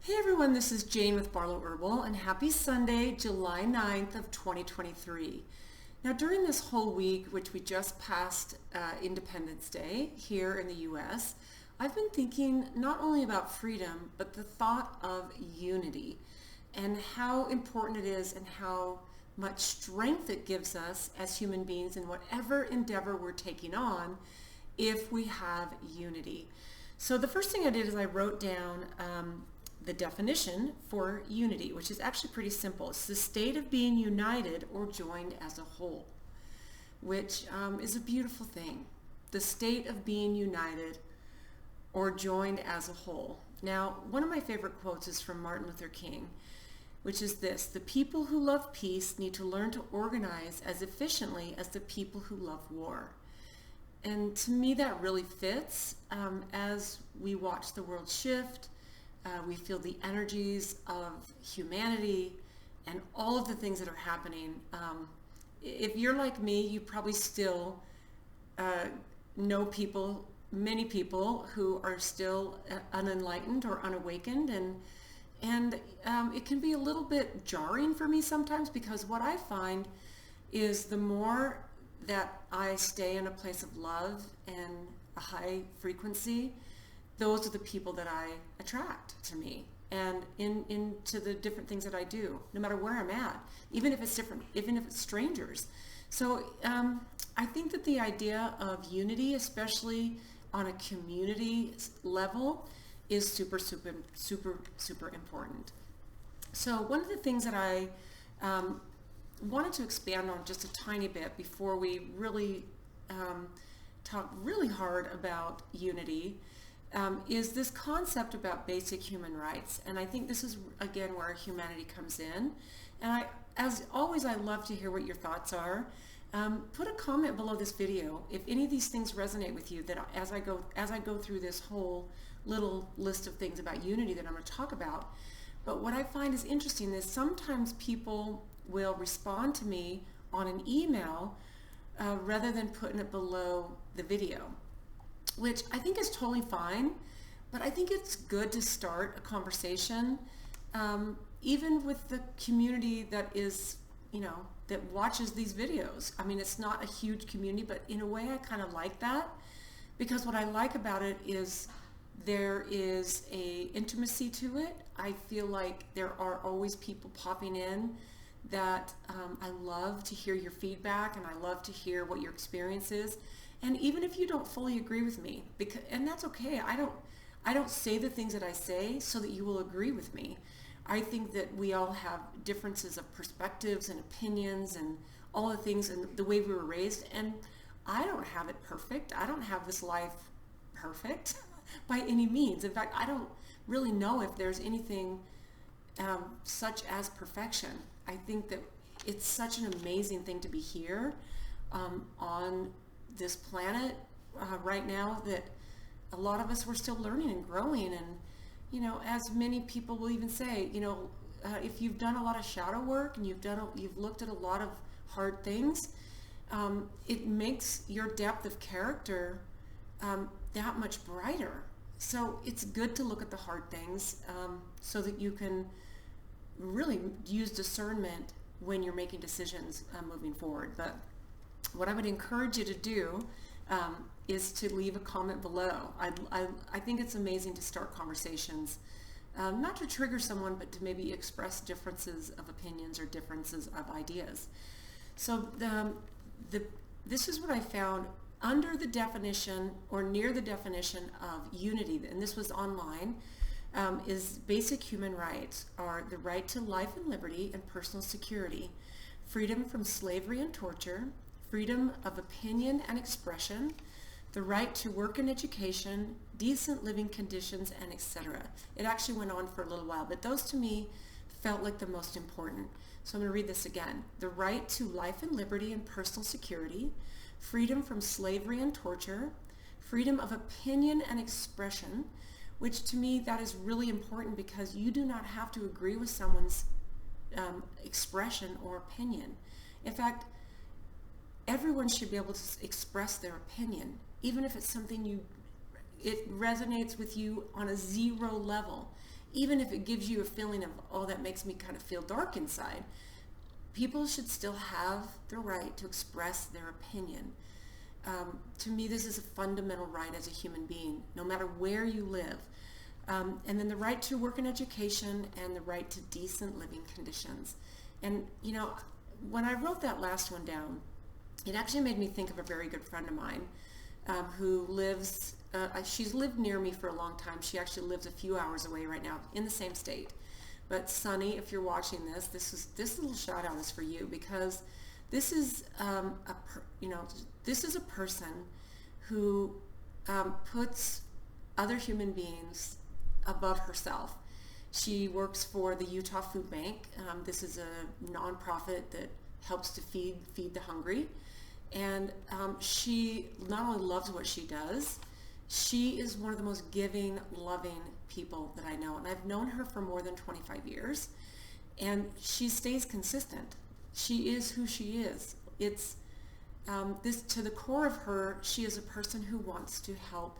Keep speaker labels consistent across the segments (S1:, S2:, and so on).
S1: Hey everyone, this is Jane with Barlow Herbal, and happy Sunday, July 9th of 2023. Now during this whole week, which we just passed Independence Day here in the US, I've been thinking not only about freedom, but the thought of unity and how important it is and how much strength it gives us as human beings in whatever endeavor we're taking on if we have unity. So the first thing I did is I wrote down the definition for unity, which is actually pretty simple. It's the state of being united or joined as a whole, which is a beautiful thing. The state of being united or joined as a whole. Now, one of my favorite quotes is from Martin Luther King, which is this: the people who love peace need to learn to organize as efficiently as the people who love war. And to me, that really fits as we watch the world shift. We feel the energies of humanity and all of the things that are happening. If you're like me, you probably still know people, many people who are still unenlightened or unawakened, and it can be a little bit jarring for me sometimes, because what I find is the more that I stay in a place of love and a high frequency, those are the people that I attract to me and into the different things that I do, no matter where I'm at, even if it's different, even if it's strangers. So I think that the idea of unity, especially on a community level, is super, super, super, super important. So one of the things that I wanted to expand on just a tiny bit before we really talk really hard about unity is this concept about basic human rights. And I think this is, again, where humanity comes in. And as always, I love to hear what your thoughts are. Put a comment below this video if any of these things resonate with you, that as I go through this whole little list of things about unity that I'm going to talk about. But what I find is interesting is sometimes people will respond to me on an email rather than putting it below the video, which I think is totally fine, but I think it's good to start a conversation, even with the community that is, that watches these videos. I mean, it's not a huge community, but in a way I kind of like that, because what I like about it is there is a intimacy to it. I feel like there are always people popping in that I love to hear your feedback, and I love to hear what your experience is. And even if you don't fully agree with me, and that's okay. I don't say the things that I say so that you will agree with me. I think that we all have differences of perspectives and opinions and all the things and the way we were raised. And I don't have it perfect. I don't have this life perfect by any means. In fact, I don't really know if there's anything such as perfection. I think that it's such an amazing thing to be here on this planet right now, that a lot of us, we're still learning and growing. And as many people will even say, if you've done a lot of shadow work and you've looked at a lot of hard things, it makes your depth of character that much brighter. So it's good to look at the hard things so that you can really use discernment when you're making decisions moving forward. But what I would encourage you to do is to leave a comment below. I think it's amazing to start conversations, not to trigger someone, but to maybe express differences of opinions or differences of ideas. So this is what I found under the definition, or near the definition, of unity, and this was online, is basic human rights are the right to life and liberty and personal security, freedom from slavery and torture, freedom of opinion and expression, the right to work and education, decent living conditions, and etc. It actually went on for a little while, but those to me felt like the most important. So I'm going to read this again. The right to life and liberty and personal security, freedom from slavery and torture, freedom of opinion and expression, which to me, that is really important, because you do not have to agree with someone's expression or opinion. In fact, everyone should be able to express their opinion, even if it's something it resonates with you on a 0 level. even if it gives you a feeling of, oh, that makes me kind of feel dark inside, people should still have the right to express their opinion. To me, this is a fundamental right as a human being, no matter where you live. And then the right to work in education and the right to decent living conditions. And, you know, when I wrote that last one down, it actually made me think of a very good friend of mine who lives, she's lived near me for a long time. She actually lives a few hours away right now in the same state. But Sunny, if you're watching this, this little shout out is for you, because this is this is a person who puts other human beings above herself. She works for the Utah Food Bank. This is a nonprofit that helps to feed the hungry. And she not only loves what she does, she is one of the most giving, loving people that I know. And I've known her for more than 25 years. And she stays consistent. She is who she is. It's this, to the core of her, she is a person who wants to help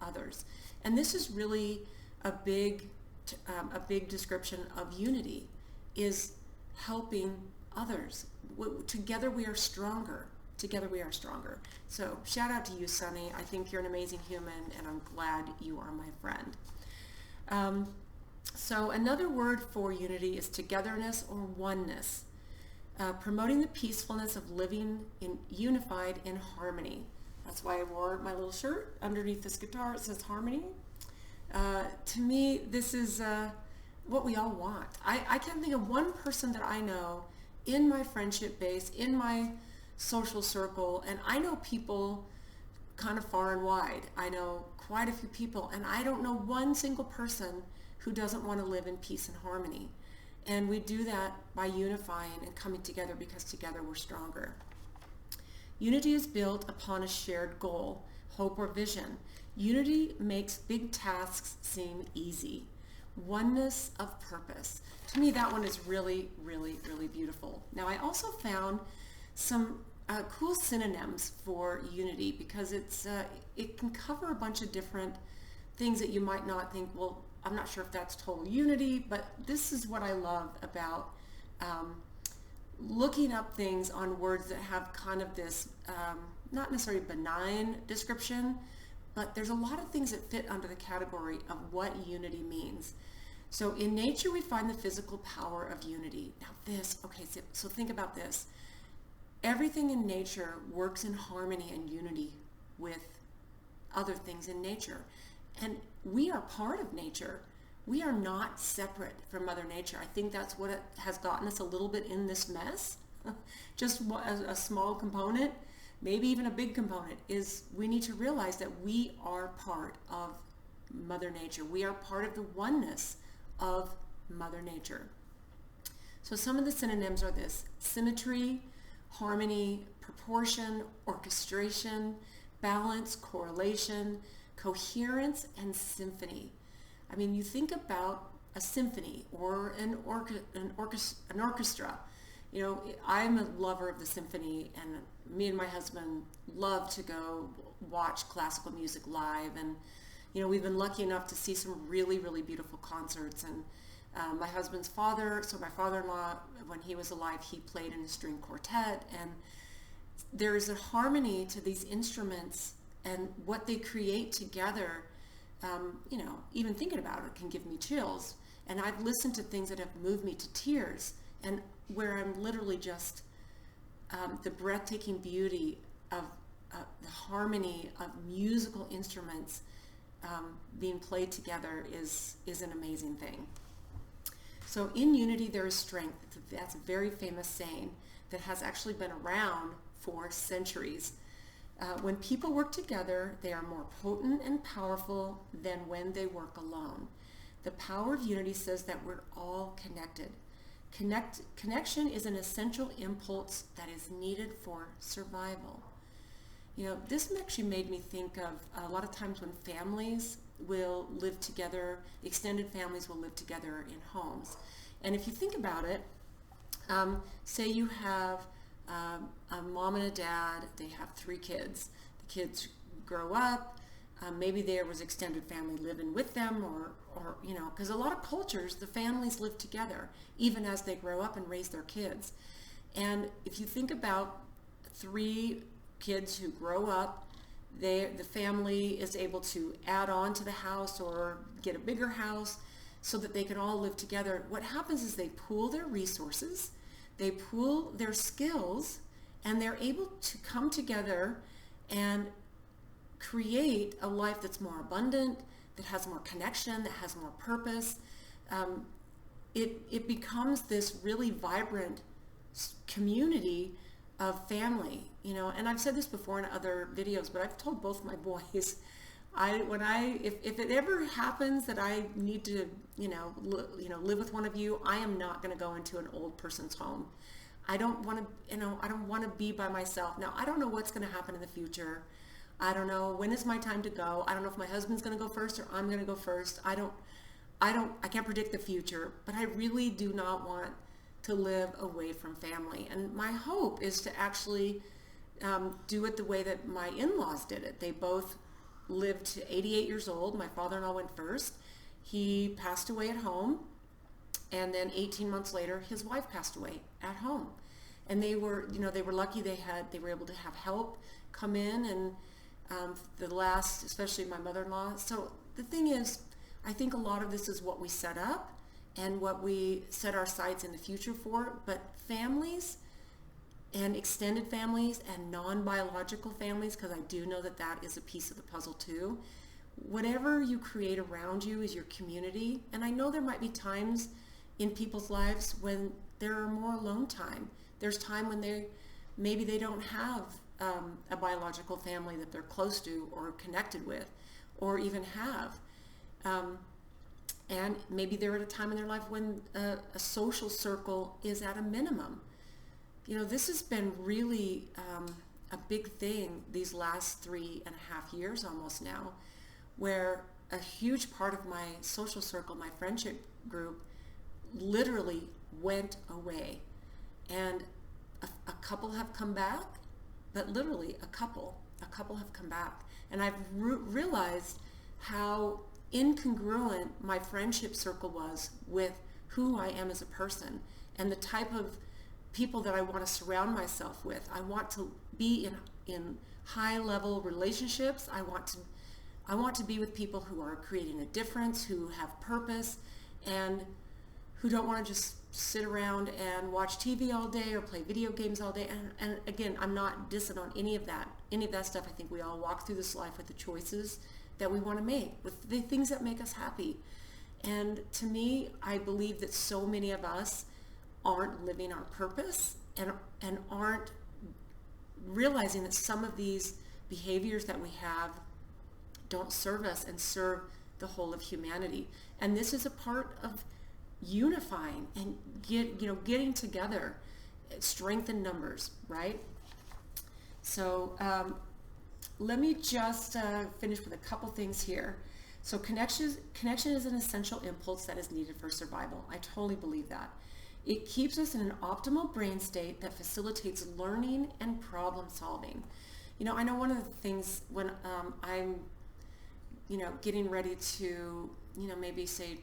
S1: others. And this is really a big description of unity, is helping others. Together we are stronger. Together we are stronger. So shout out to you, Sunny. I think you're an amazing human, and I'm glad you are my friend. So another word for unity is togetherness or oneness, promoting the peacefulness of living unified in harmony. That's why I wore my little shirt. Underneath this guitar it says harmony. To me, this is what we all want. I can't think of one person that I know in my friendship base, in my social circle, and I know people kind of far and wide. I know quite a few people, and I don't know one single person who doesn't want to live in peace and harmony. And we do that by unifying and coming together, because together we're stronger. Unity is built upon a shared goal, hope, or vision. Unity makes big tasks seem easy. Oneness of purpose. To me, that one is really, really, really beautiful. Now, I also found some cool synonyms for unity, because it can cover a bunch of different things that you might not think, well, I'm not sure if that's total unity, but this is what I love about looking up things on words that have kind of this, not necessarily benign description, but there's a lot of things that fit under the category of what unity means. So in nature, we find the physical power of unity. Now so think about this. Everything in nature works in harmony and unity with other things in nature. And we are part of nature. We are not separate from Mother Nature. I think that's what has gotten us a little bit in this mess. Just a small component, maybe even a big component, is we need to realize that we are part of Mother Nature. We are part of the oneness of Mother Nature. So some of the synonyms are this: symmetry, harmony, proportion, orchestration, balance, correlation, coherence, and symphony. I mean, you think about a symphony or an orchestra. You know, I'm a lover of the symphony, and me and my husband love to go watch classical music live. And, you know, we've been lucky enough to see some really, really beautiful concerts. And my husband's father, so my father-in-law, when he was alive, he played in a string quartet. And there's a harmony to these instruments, and what they create together, you know, even thinking about it can give me chills. And I've listened to things that have moved me to tears, and where I'm literally just, the breathtaking beauty of the harmony of musical instruments being played together is an amazing thing. So in unity there is strength. That's a very famous saying that has actually been around for centuries. When people work together, they are more potent and powerful than when they work alone. The power of unity says that we're all connected. Connection is an essential impulse that is needed for survival. You know, this actually made me think of a lot of times when families will live together, extended families will live together in homes. And if you think about it, say you have a mom and a dad, they have 3 kids. The kids grow up, maybe there was extended family living with them, or because a lot of cultures, the families live together even as they grow up and raise their kids. And if you think about 3 kids who grow up, the family is able to add on to the house or get a bigger house so that they can all live together. What happens is they pool their resources, they pool their skills, and they're able to come together and create a life that's more abundant, that has more connection, that has more purpose. It becomes this really vibrant community of family, and I've said this before in other videos, but I've told both my boys, if it ever happens that I need to, live with one of you, I am not going to go into an old person's home. I don't want to, I don't want to be by myself. Now, I don't know what's going to happen in the future. I don't know when is my time to go. I don't know if my husband's going to go first or I'm going to go first. I can't predict the future, but I really do not want to live away from family. And my hope is to actually do it the way that my in-laws did it. They both lived to 88 years old. My father-in-law went first. He passed away at home, and then 18 months later, his wife passed away at home. And they were lucky they were able to have help come in, and especially my mother-in-law. So the thing is, I think a lot of this is what we set up and what we set our sights in the future for, but families and extended families and non-biological families, because I do know that that is a piece of the puzzle too. Whatever you create around you is your community, and I know there might be times in people's lives when there are more alone time. There's time when maybe they don't have a biological family that they're close to or connected with or even have. And maybe they're at a time in their life when a social circle is at a minimum. This has been really a big thing these last 3.5 years almost now, where a huge part of my social circle, my friendship group, literally went away. And a couple have come back, but literally a couple have come back. And I've realized how incongruent my friendship circle was with who I am as a person and the type of people that I want to surround myself with. I want to be in high level relationships. I want to be with people who are creating a difference, who have purpose, and who don't want to just sit around and watch TV all day or play video games all day. And again, I'm not dissing on any of that stuff. I think we all walk through this life with the choices that we want to make, with the things that make us happy. And to me, I believe that so many of us aren't living our purpose and aren't realizing that some of these behaviors that we have don't serve us and serve the whole of humanity. And this is a part of unifying and getting together, strength in numbers, right? So let me just finish with a couple things here. So connection is an essential impulse that is needed for survival. I totally believe that. It keeps us in an optimal brain state that facilitates learning and problem solving. I know one of the things when I'm, getting ready to, maybe say,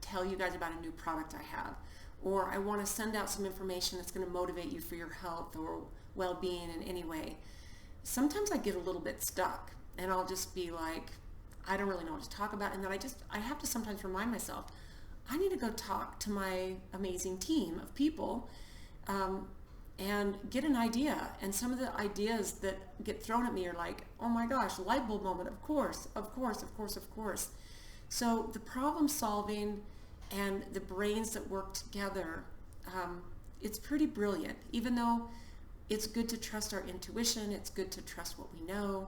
S1: tell you guys about a new product I have, or I want to send out some information that's going to motivate you for your health or well-being in any way. Sometimes I get a little bit stuck and I'll just be like, I don't really know what to talk about. And then I have to sometimes remind myself, I need to go talk to my amazing team of people and get an idea. And some of the ideas that get thrown at me are like, oh my gosh, light bulb moment, of course. So the problem solving and the brains that work together, it's pretty brilliant. Even though it's good to trust our intuition, it's good to trust what we know.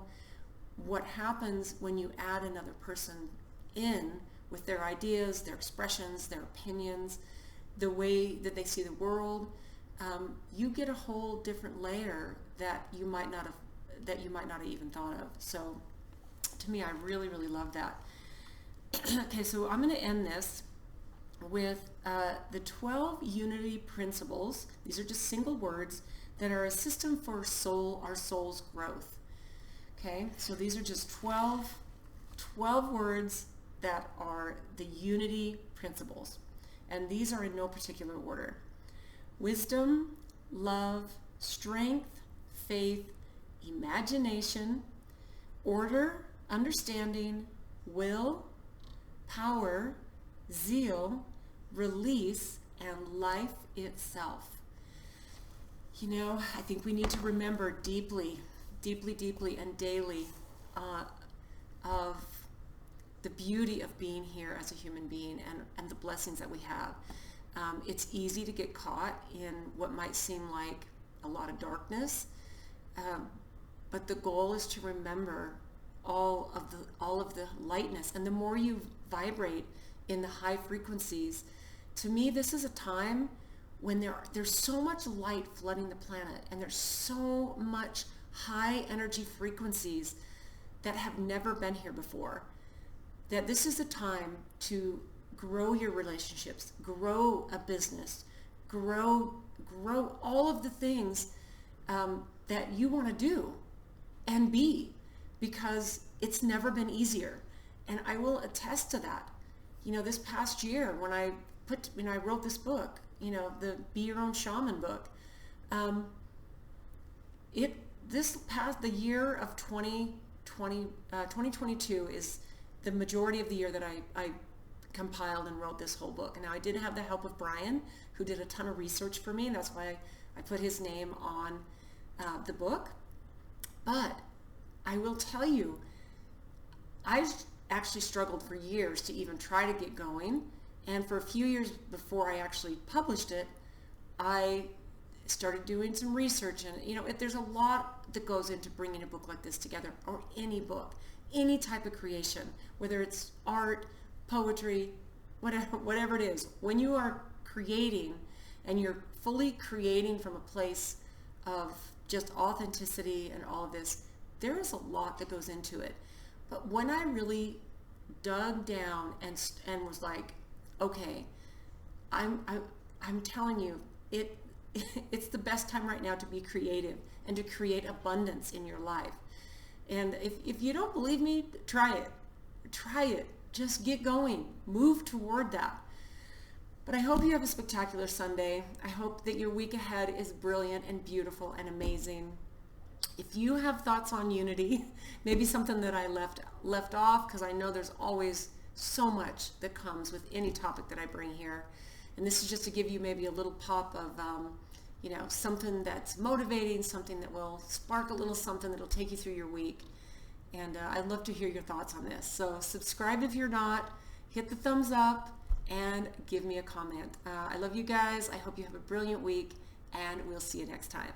S1: What happens when you add another person in with their ideas, their expressions, their opinions, the way that they see the world, you get a whole different layer that you might not have even thought of. So to me, I really, really love that. Okay, so I'm going to end this with the 12 unity principles. These are just single words that are a system for our soul's growth. Okay, so these are just 12 words that are the unity principles. And these are in no particular order. Wisdom, love, strength, faith, imagination, order, understanding, will, power, zeal, release, and life itself. You know, I think we need to remember deeply, and daily of the beauty of being here as a human being and the blessings that we have. It's easy to get caught in what might seem like a lot of darkness, but the goal is to remember all of the lightness. And the more you vibrate in the high frequencies, to me, this is a time when there's so much light flooding the planet, and there's so much high energy frequencies that have never been here before, that this is a time to grow your relationships, grow a business, grow all of the things that you want to do and be, because it's never been easier. And I will attest to that. You know, this past year when I wrote this book, you know, the Be Your Own Shaman book, the year of 2022 is the majority of the year that I compiled and wrote this whole book. And now I did have the help of Brian, who did a ton of research for me, and that's why I put his name on the book. But I will tell you, I've actually struggled for years to even try to get going. And for a few years before I actually published it, I started doing some research. And, you know, there's a lot that goes into bringing a book like this together, or any book, any type of creation, whether it's art, poetry, whatever it is. When you are creating and you're fully creating from a place of just authenticity and all of this, there is a lot that goes into it. But when I really dug down and was like, okay, I'm telling you, it's the best time right now to be creative and to create abundance in your life. And if you don't believe me, try it. Just get going. Move toward that. But I hope you have a spectacular Sunday. I hope that your week ahead is brilliant and beautiful and amazing. If you have thoughts on unity, maybe something that I left off, because I know there's always so much that comes with any topic that I bring here. And this is just to give you maybe a little pop of, something that's motivating, something that will spark a little something that'll take you through your week. And I'd love to hear your thoughts on this. So subscribe if you're not, hit the thumbs up, and give me a comment. I love you guys. I hope you have a brilliant week, and we'll see you next time.